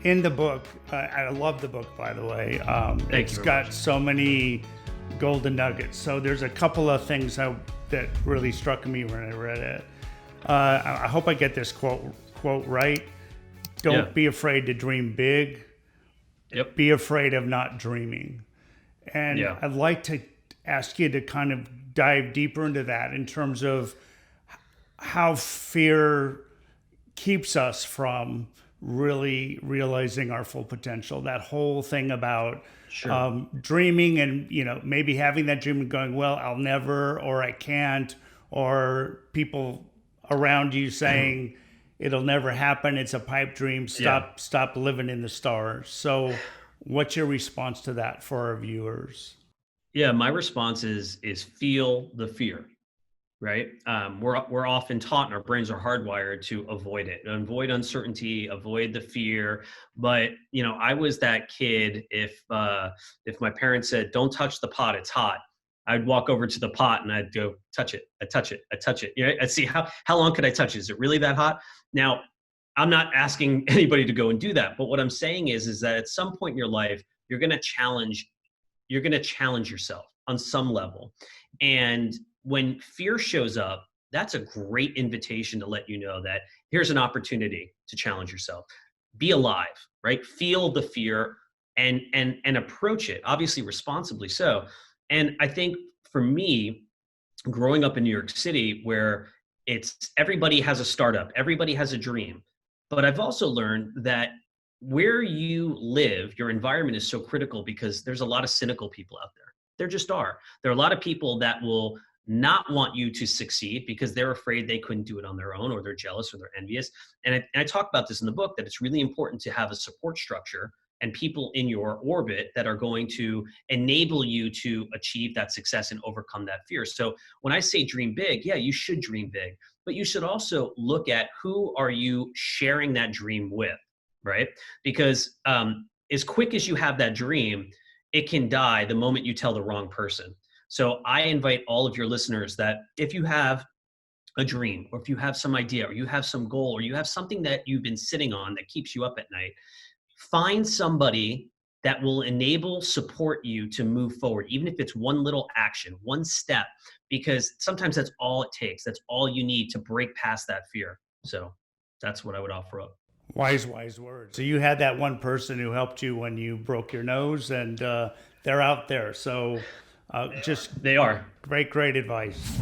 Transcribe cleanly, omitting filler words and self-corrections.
in the book, I love the book, by the way. Thank It's you very got much. so many golden nuggets. So there's a couple of things that really struck me when I read it. I hope I get this quote right. Don't Yeah. be afraid to dream big. Yep. Be afraid of not dreaming. And Yeah. I'd like to ask you to kind of dive deeper into that in terms of how fear keeps us from really realizing our full potential. That whole thing about Sure. dreaming and maybe having that dream and going, well, I'll never, or I can't, or people around you saying it'll never happen. It's a pipe dream. Yeah. Stop living in the stars. So, what's your response to that for our viewers? Yeah. My response is feel the fear. Right? We're often taught, and our brains are hardwired to avoid it, avoid uncertainty, avoid the fear. But I was that kid. If my parents said, "Don't touch the pot, it's hot," I'd walk over to the pot and I'd go touch it. I touch it. I touch it. I'd see how long could I touch it? Is it really that hot? Now, I'm not asking anybody to go and do that, but what I'm saying is that at some point in your life, you're going to challenge yourself on some level. And when fear shows up, that's a great invitation to let you know that here's an opportunity to challenge yourself. Be alive, right? Feel the fear and approach it, obviously responsibly so. And I think for me, growing up in New York City, where it's everybody has a startup, everybody has a dream. But I've also learned that where you live, your environment is so critical because there's a lot of cynical people out there. There just are. There are a lot of people that will not want you to succeed because they're afraid they couldn't do it on their own, or they're jealous, or they're envious. And I talk about this in the book, that it's really important to have a support structure and people in your orbit that are going to enable you to achieve that success and overcome that fear. So when I say dream big, yeah, you should dream big, but you should also look at who are you sharing that dream with, right? Because as quick as you have that dream, it can die the moment you tell the wrong person. So I invite all of your listeners that if you have a dream, or if you have some idea, or you have some goal, or you have something that you've been sitting on that keeps you up at night, find somebody that will enable, support you to move forward, even if it's one little action, one step, because sometimes that's all it takes. That's all you need to break past that fear. So that's what I would offer up. Wise words. So you had that one person who helped you when you broke your nose, and they're out there. So just They are. great advice.